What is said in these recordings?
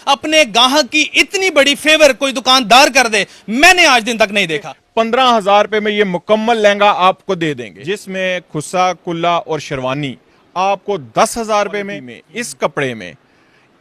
अपने गाहक की इतनी बड़ी फेवर कोई दुकानदार कर दे, मैंने आज दिन तक नहीं देखा। 15,000 रुपए में ये मुकम्मल लहंगा आपको दे देंगे, जिसमें खुस्सा, कुल्ला और शेरवानी आपको 10,000 रुपए में। इस कपड़े में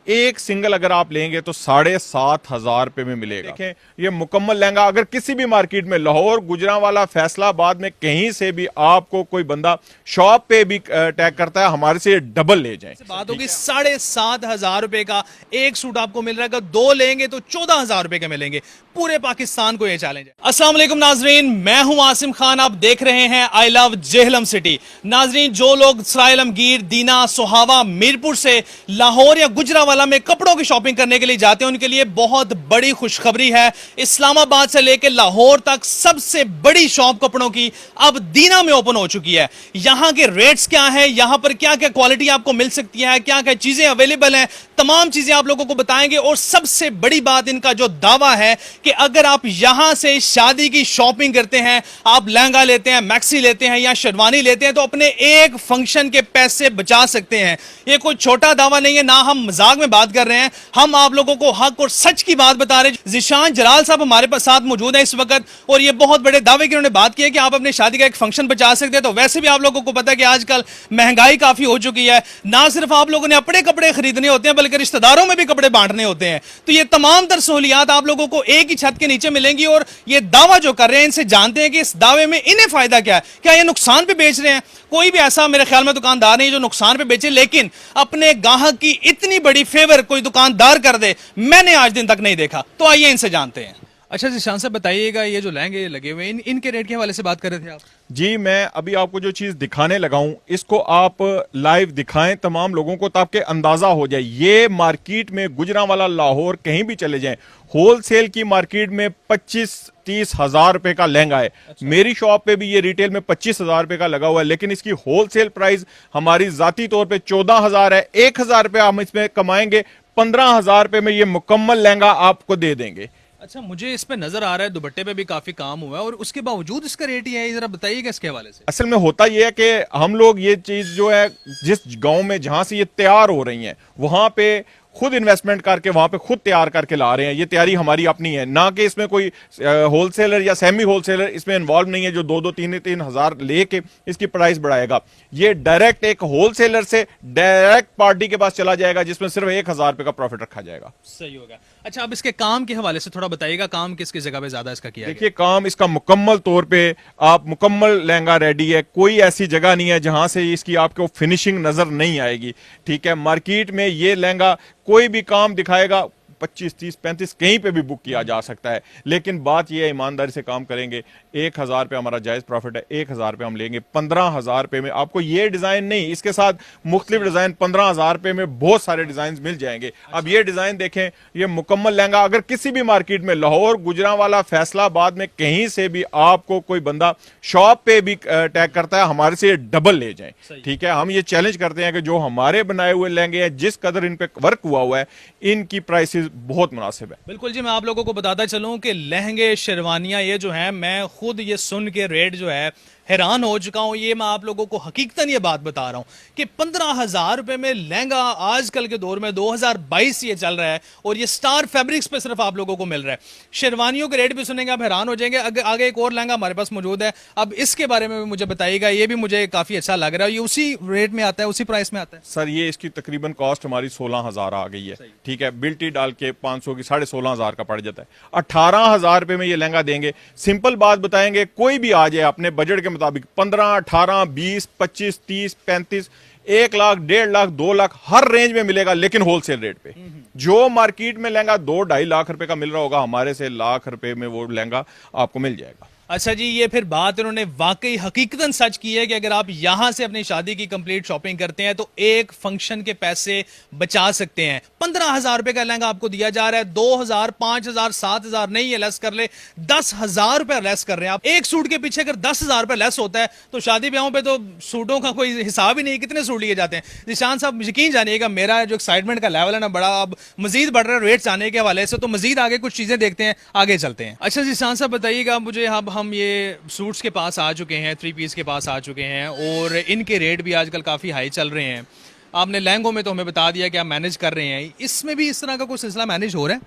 एक सिंगल अगर आप लेंगे तो 7,500 रुपए में मिलेगा। देखें, ये मुकम्मल लहंगा अगर किसी भी मार्केट में, लाहौर, गुजरांवाला, फैसलाबाद में कहीं से भी आपको कोई बंदा शॉप पे भी टैग करता है, हमारे से डबल ले जाए। बात होगी 7,500 रुपए का एक सूट आपको मिल रहा है, अगर दो लेंगे तो 14,000 रुपए के मिलेंगे। पूरे पाकिस्तान को यह चैलेंज है। अस्सलाम वालेकुम नाजरीन, मैं हूं आसिम खान, आप देख रहे हैं आई लव जेहलम सिटी। नाजरीन, जो लोग सराय आलमगीर, दीना, सोहावा, मीरपुर से लाहौर या गुजरांवाला में कपड़ों की शॉपिंग करने के लिए जाते हैं, उनके लिए बहुत बड़ी खुशखबरी है। इस्लामाबाद से लेकर लाहौर तक सबसे बड़ी शॉप कपड़ों की अब दीना में ओपन हो चुकी है। यहां के रेट्स क्या है, यहां पर क्या क्या क्वालिटी आपको मिल सकती है, क्या क्या चीजें अवेलेबल हैं, तमाम चीजें आप लोगों को बताएंगे। और सबसे बड़ी बात, इनका जो दावा है कि अगर आप यहां से शादी की शॉपिंग करते हैं, आप लहंगा लेते हैं, मैक्सी लेते हैं या शेरवानी लेते हैं, तो अपने एक फंक्शन के पैसे बचा सकते हैं। यह कोई छोटा दावा नहीं है, ना हम मजाक में बात कर रहे हैं, हम आप लोगों को हक और सच की बात बता रहे हैं। जिशान जलाल साहब हमारे साथ मौजूद है इस वक्त, और ये बहुत बड़े दावे की उन्होंने बात की है कि आप अपने शादी का एक फंक्शन बचा सकते हैं। तो वैसे भी आप लोगों को पता है कि आजकल महंगाई काफी हो चुकी है, ना सिर्फ आप लोगों ने अपने कपड़े खरीदने होते हैं बल्कि रिश्तेदारों में भी कपड़े बांटने होते हैं। तो ये तमाम तर सहूलियात आप लोगों को एक ही छत के नीचे मिलेंगी। और ये दावा जो कर रहे हैं, इनसे जानते हैं कि इस दावे में इन्हें फायदा क्या है, क्या ये नुकसान पे बेच रहे हैं। कोई भी ऐसा मेरे ख्याल में दुकानदार नहीं जो नुकसान पे बेचे, लेकिन अपने गाहक की इतनी बड़ी फेवर कोई दुकानदार कर दे, मैंने आज दिन तक नहीं देखा। तो आइए इनसे जानते हैं। अच्छा जिशान साहब, बताइएगा, ये जो लहंगे लगे हुए हैं, इनके रेट के हवाले से बात कर रहे थे आप। जी, मैं अभी आपको जो चीज दिखाने लगा हूं, इसको आप लाइव दिखाएं तमाम लोगों को, ताकि अंदाजा हो जाए। ये मार्केट में गुजरांवाला, लाहौर कहीं भी चले जाएं, होलसेल की मार्केट में 25-30 हजार रुपए का लहंगा है। अच्छा। मेरी शॉप पे भी ये रिटेल में 25,000 रुपए का लगा हुआ है, लेकिन इसकी होलसेल प्राइस हमारी जाती तौर पे 14,000 है। 1,000 रुपए हम इसमें कमाएंगे, 15,000 रुपए में ये मुकम्मल लहंगा आपको दे देंगे। अच्छा, मुझे इस पे नजर आ रहा है दुपट्टे पे भी काफी काम हुआ है, और उसके बावजूद इसका रेट ही है, जरा बताइएगा इसके हवाले से। असल में होता यह है कि हम लोग ये चीज जो है, जिस गांव में जहां से ये तैयार हो रही हैं, वहां पे खुद इन्वेस्टमेंट करके वहां पे खुद तैयार करके ला रहे हैं। ये तैयारी हमारी अपनी है, ना कि इसमें कोई होलसेलर या सेमी होलसेलर इसमें इन्वॉल्व नहीं है जो 2-3 हजार लेके इसकी प्राइस बढ़ाएगा। ये डायरेक्ट एक होलसेलर से डायरेक्ट पार्टी के पास चला जाएगा, जिसमें सिर्फ 1,000 रुपए का प्रॉफिट रखा जाएगा। सही होगा। अच्छा, अब इसके काम के हवाले से थोड़ा बताइएगा, काम किस किस जगह पे ज्यादा इसका किया? देखिए, काम इसका मुकम्मल तौर पे आप मुकम्मल लहंगा रेडी है, कोई ऐसी जगह नहीं है जहां से इसकी आपको फिनिशिंग नजर नहीं आएगी। ठीक है, मार्केट में ये लहंगा कोई भी काम दिखाएगा 25, 30, 35 कहीं पे भी बुक किया जा सकता है, लेकिन बात यह है ईमानदारी से काम करेंगे। 1,000 रुपये हमारा जायज प्रॉफिट है, 1,000 रुपये हम लेंगे। 15,000 रुपये में आपको ये डिजाइन नहीं, इसके साथ मुख्तलिफ डिजाइन 15,000 रुपये में बहुत सारे डिजाइन मिल जाएंगे। अब ये डिजाइन देखें, ये मुकम्मल लहंगा अगर किसी भी मार्केट में, लाहौर, गुजरांवाला, फैसलाबाद में कहीं से भी आपको कोई बंदा शॉप पे भी टैग करता है, हमारे से डबल ले जाए। ठीक है, हम ये चैलेंज करते हैं कि जो हमारे बनाए हुए लहंगे हैं, जिस कदर इन पे वर्क हुआ हुआ है, इनकी प्राइसेस बहुत मुनासिब है। बिल्कुल जी, मैं आप लोगों को बताता चलूं कि लहंगे, शेरवानियां ये जो हैं, मैं खुद ये सुन के रेट जो है हैरान हो चुका हूं। ये मैं आप लोगों को हकीकतन ये बात बता रहा हूं कि 15,000 रुपए में लहंगा आजकल के दौर में 2022 ये चल रहा है, और ये स्टार फैब्रिक्स पे सिर्फ आप लोगों को मिल रहा है। शेरवानियों के रेट भी सुनेंगे आप हैरान हो जाएंगे। आगे एक और लहंगा हमारे पास मौजूद है, अब इसके बारे में भी मुझे बताइएगा। ये भी मुझे काफी अच्छा लग रहा है। ये उसी रेट में आता है, उसी प्राइस में आता है? सर, ये इसकी तकरीबन कॉस्ट हमारी 16,000 आ गई है। ठीक है, बिल्टी डाल के 500 की 16,500 का पड़ जाता है। 18,000 रुपए में ये लहंगा देंगे। सिंपल बात बताएंगे, कोई भी आ जाए अपने बजट के मुताबिक, 15, 18, 20, 25, 30, 35, 1 लाख, 1.5 लाख, 2 लाख, हर रेंज में मिलेगा, लेकिन होलसेल रेट पे। जो मार्केट में लहंगा 2-2.5 लाख रुपए का मिल रहा होगा, हमारे से लाख रुपए में वो लहंगा आपको मिल जाएगा। अच्छा जी, ये फिर बात इन्होंने वाकई हकीकतन सच की है कि अगर आप यहां से अपनी शादी की कंप्लीट शॉपिंग करते हैं तो एक फंक्शन के पैसे बचा सकते हैं। 15,000 रुपए का लहंगा आपको दिया जा रहा है, 2,000, 5,000, 7,000 नहीं, ये लेस कर ले, 10,000 रुपए लेस कर रहे हैं आप। एक सूट के पीछे अगर 10,000 रुपए लेस होता है तो शादी ब्याहों पे तो सूटों का कोई हिसाब ही नहीं, कितने सूट लिए जाते हैं। निशान साहब, यकीन जानिएगा, मेरा जो एक्साइटमेंट का लेवल है ना, बड़ा अब मजीद बढ़ रहा है रेट्स आने के हवाले से। तो मजीद आगे कुछ चीजें देखते हैं, आगे चलते हैं। अच्छा निशान साहब, बताइएगा मुझे, अब हम ये सूट्स के पास आ चुके हैं, 3 पीस के पास आ चुके हैं, और इनके रेट भी आजकल काफ़ी हाई चल रहे हैं। आपने लहंगों में तो हमें बता दिया कि आप मैनेज कर रहे हैं, इसमें भी इस तरह का कोई सिलसिला मैनेज हो रहा है?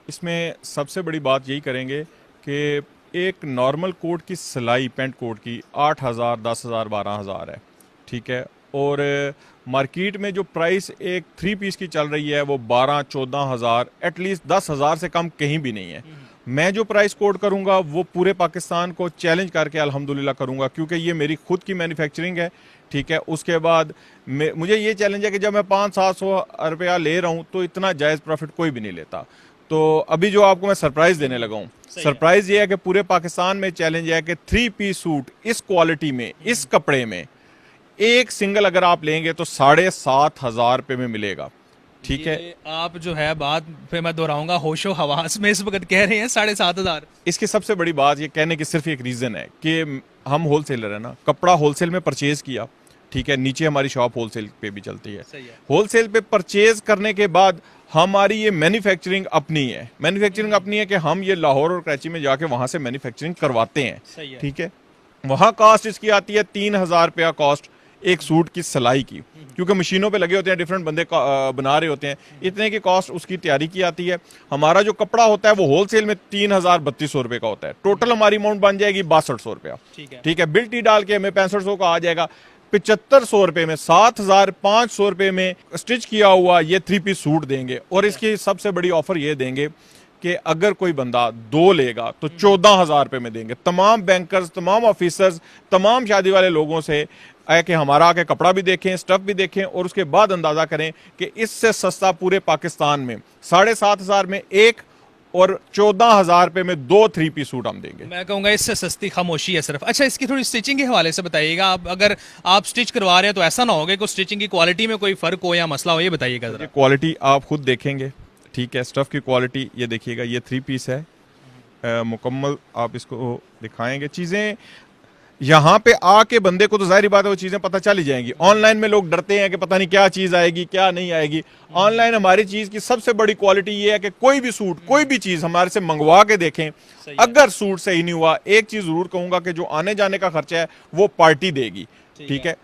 इसमें सबसे बड़ी बात यही करेंगे कि एक नॉर्मल कोट की सिलाई पेंट कोट की 8,000, 10,000, 12,000 है, ठीक है। और मार्केट में जो प्राइस एक 3 पीस की चल रही है वो 12-14,000, एटलीस्ट 10,000 से कम कहीं भी नहीं है। मैं जो प्राइस कोट करूंगा वो पूरे पाकिस्तान को चैलेंज करके अल्हम्दुलिल्लाह करूंगा, क्योंकि ये मेरी खुद की मैन्युफैक्चरिंग है, ठीक है। उसके बाद मुझे ये चैलेंज है कि जब मैं 500-700 रुपया ले रहा हूँ तो इतना जायज़ प्रॉफिट कोई भी नहीं लेता। तो अभी जो आपको मैं सरप्राइज देने लगा हूँ, सरप्राइज ये है कि पूरे पाकिस्तान में चैलेंज है कि 3 पीस सूट इस क्वालिटी में, इस कपड़े में, एक सिंगल अगर आप लेंगे तो 7,500 रुपये में मिलेगा, ठीक है। आप जो है बात फिर मैं दोहराऊंगा होशो हवास में इस वक्त कह रहे हैं 7,500। इसकी सबसे बड़ी बात ये कहने की सिर्फ एक रीज़न है कि हम होलसेलर है ना, कपड़ा होलसेल में परचेज किया, ठीक है। नीचे हमारी शॉप होलसेल पे भी चलती है। होलसेल पे परचेज करने के बाद हमारी ये मैन्युफैक्चरिंग अपनी है। मैन्युफैक्चरिंग अपनी है कि हम ये लाहौर और कराची में जाके वहां से मैन्युफैक्चरिंग करवाते हैं, ठीक है। वहां कॉस्ट इसकी आती है 3,000 रुपया कॉस्ट एक सूट की सिलाई की, क्योंकि मशीनों पे लगे होते हैं, डिफरेंट बंदे बना रहे होते हैं, इतने की कॉस्ट उसकी तैयारी की आती है। हमारा जो कपड़ा होता है वो होलसेल में 3,032 रुपए का होता है। टोटल हमारी अमाउंट बन जाएगी 6200 रुपया, ठीक है। बिल टी डाल के हमें 6500 का आ जाएगा। 7500 रुपए में, 7,500 रुपए में स्टिच किया हुआ ये 3 पीस सूट देंगे। और इसकी सबसे बड़ी ऑफर ये देंगे कि अगर कोई बंदा 2 लेगा तो 14,000 रुपए में देंगे। तमाम बैंकर्स, तमाम ऑफिसर्स, तमाम शादी वाले लोगों से आए कि हमारा आके कपड़ा भी देखें, स्टफ भी देखें और उसके बाद अंदाजा करें कि इससे सस्ता पूरे पाकिस्तान में 7,500 में एक और 14,000 रुपए में 2 3 पीस सूट हम देंगे। मैं कहूँगा इससे सस्ती खामोशी है सिर्फ। अच्छा, इसकी थोड़ी स्टिचिंग के हवाले से बताइएगा। आप अगर आप स्टिच करवा रहे हैं तो ऐसा ना हो कि स्टिचिंग की क्वालिटी में कोई फर्क हो या मसला हो, ये बताइएगा जरा। क्वालिटी आप खुद देखेंगे, ठीक है। स्टफ की क्वालिटी ये देखिएगा, ये 3 पीस है मुकम्मल। आप इसको दिखाएंगे चीज़ें यहाँ पे आके बंदे को तो जाहिर बात है वो चीजें पता चल ही जाएंगी। ऑनलाइन में लोग डरते हैं कि पता नहीं क्या चीज आएगी क्या नहीं आएगी। ऑनलाइन हमारी चीज की सबसे बड़ी क्वालिटी ये है कि कोई भी सूट, कोई भी चीज हमारे से मंगवा के देखें, अगर सूट सही नहीं हुआ, एक चीज जरूर कहूंगा कि जो आने जाने का खर्चा है वो पार्टी देगी, ठीक है।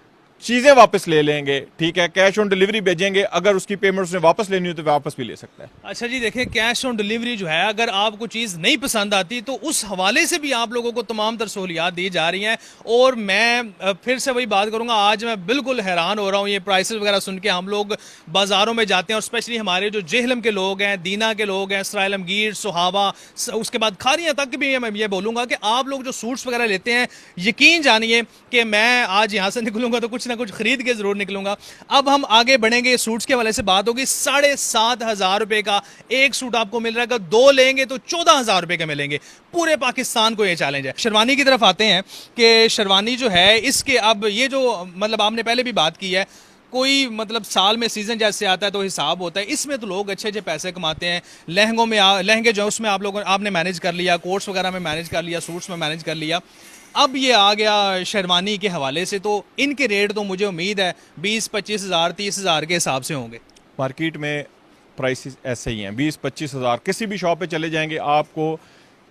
चीजें वापस ले लेंगे, ठीक है। कैश ऑन डिलीवरी भेजेंगे, अगर उसकी पेमेंट उसने वापस लेनी हो तो वापस भी ले सकता है। अच्छा जी, देखिए कैश ऑन डिलीवरी जो है, अगर आपको चीज़ नहीं पसंद आती तो उस हवाले से भी आप लोगों को तमाम तर सहूलियात दी जा रही हैं। और मैं फिर से वही बात करूंगा, आज मैं बिल्कुल हैरान हो रहा हूँ ये प्राइसेस वगैरह सुन के। हम लोग बाज़ारों में जाते हैं और स्पेशली हमारे जो जेहलम के लोग हैं, दीना के लोग हैं, सराय आलमगीर, सोहाबा, उसके बाद खारियाँ तक भी मैं ये बोलूँगा कि आप लोग जो सूट्स वगैरह लेते हैं, यकीन जानिए कि मैं आज यहाँ से निकलूँगा तो कुछ ना कुछ खरीद के जरूर निकलूंगा। अब हम आगे बढ़ेंगे, सूट्स के वाले से बात होगी। 7,500 रुपए का एक सूट आपको मिल रहा है, अगर 2 लेंगे तो 14,000 रुपए के मिलेंगे। पूरे पाकिस्तान को ये चैलेंज है। शेरवानी की तरफ आते हैं कि शेरवानी जो है इसके, अब ये जो मतलब आपने पहले भी बात की है, कोई मतलब साल में सीजन जैसे आता है तो हिसाब होता है, इसमें तो लोग अच्छे अच्छे पैसे कमाते हैं। लहंगों में लहंगे जो उसमें आप लोगों आपने मैनेज कर लिया, कोट्स वगैरह में मैनेज कर लिया, सूट्स में मैनेज कर लिया। अब ये आ गया शेरवानी के हवाले से, तो इनके रेट तो मुझे उम्मीद है 20-25 हज़ार 30 हज़ार के हिसाब से होंगे। मार्केट में प्राइसेस ऐसे ही हैं, 20-25 हज़ार। किसी भी शॉप पे चले जाएंगे आपको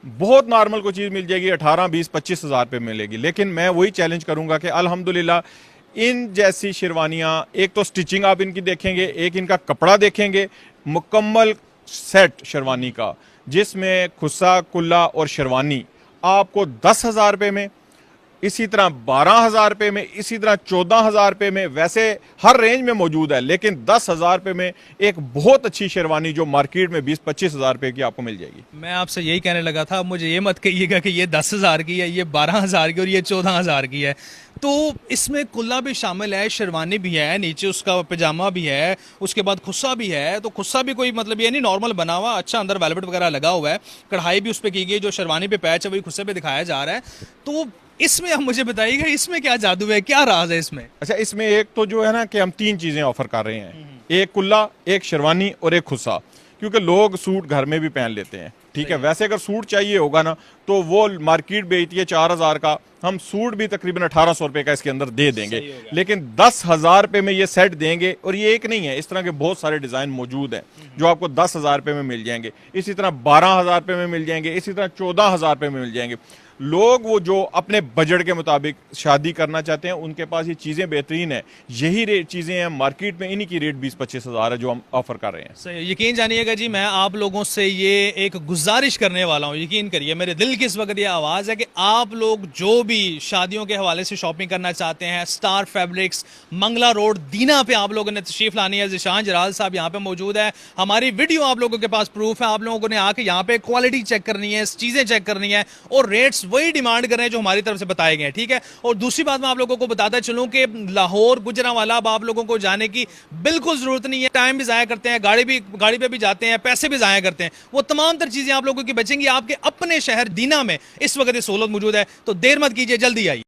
बहुत नॉर्मल कोई चीज़ मिल जाएगी 18-20-25 हज़ार पे मिलेगी। लेकिन मैं वही चैलेंज करूंगा कि अल्हम्दुलिल्लाह इन जैसी शेरवानियाँ, एक तो स्टिचिंग आप इनकी देखेंगे, एक इनका कपड़ा देखेंगे, मुकम्मल सेट शेरवानी का, जिसमें खुस्सा, कुल्ला और शेरवानी आपको 10,000 रुपये में, इसी तरह 12,000 रुपये में, इसी तरह 14,000 रुपये में, वैसे हर रेंज में मौजूद है। लेकिन 10,000 रुपये में एक बहुत अच्छी शेरवानी जो मार्केट में 20-25 हज़ार रुपये की आपको मिल जाएगी। मैं आपसे यही कहने लगा था, मुझे ये मत कहिएगा कि ये 10,000 की है, ये 12,000 की और ये 14,000 की है। तो इसमें कुल्ला भी शामिल है, शेरवानी भी है, नीचे उसका पजामा भी है, उसके बाद खुस्सा भी है। तो खुस्सा भी कोई मतलब ये नहीं नॉर्मल बना हुआ, अच्छा अंदर वेलवेट वगैरह लगा हुआ है, कढ़ाई भी उस पर की गई, जो शेरवानी पे पैच है वही खुस्से पे दिखाया जा रहा है। तो इसमें आप मुझे बताइएगा इसमें क्या जादू है, क्या राज है इसमें? अच्छा, इसमें एक तो जो है ना कि हम 3 चीजें ऑफर कर रहे हैं, एक कुल्ला, एक शेरवानी और एक खुस्सा, क्योंकि लोग सूट घर में भी पहन लेते हैं, ठीक है। वैसे अगर सूट चाहिए होगा ना तो वो मार्केट बेचती है 4,000 का, हम सूट भी तकरीबन 1,800 रुपए का इसके अंदर दे देंगे। लेकिन 10,000 रुपए में ये सेट देंगे। और ये एक नहीं है, इस तरह के बहुत सारे डिजाइन मौजूद हैं जो आपको 10,000 रुपए में मिल जाएंगे, इसी तरह 12,000 रुपए में मिल जाएंगे, इसी तरह 14,000 रुपए में मिल जाएंगे। लोग वो जो अपने बजट के मुताबिक शादी करना चाहते हैं उनके पास ये चीज़ें बेहतरीन है। यही रेट चीज़ें हैं मार्केट में, इन्हीं की रेट 20-25 हज़ार है जो हम ऑफर कर रहे हैं। सही, यकीन जानिएगा जी, मैं आप लोगों से ये एक गुजारिश करने वाला हूँ, यकीन करिए मेरे दिल की इस वक्त ये आवाज़ है कि आप लोग जो भी शादियों के हवाले से शॉपिंग करना चाहते हैं, स्टार फैब्रिक्स मंगला रोड दीना पे आप लोगों ने तशरीफ लानी है। ज़िशान जलाल साहब यहाँ पे मौजूद है, हमारी वीडियो आप लोगों के पास प्रूफ है। आप लोगों ने आके यहाँ पे क्वालिटी चेक करनी है, चीज़ें चेक करनी है और रेट्स वही डिमांड कर रहे हैं जो हमारी तरफ से बताए गए हैं, ठीक है। और दूसरी बात मैं आप लोगों को बताता चलूँ कि लाहौर गुजरांवाला अब आप लोगों को जाने की बिल्कुल जरूरत नहीं है। टाइम भी ज़ाया करते हैं, गाड़ी पे भी जाते हैं, पैसे भी ज़ाया करते हैं, वो तमाम तर चीज़ें आप लोगों की बचेंगी। आपके अपने शहर दीना में इस वक्त ये सहूलत मौजूद है, तो देर मत कीजिए, जल्दी आइए।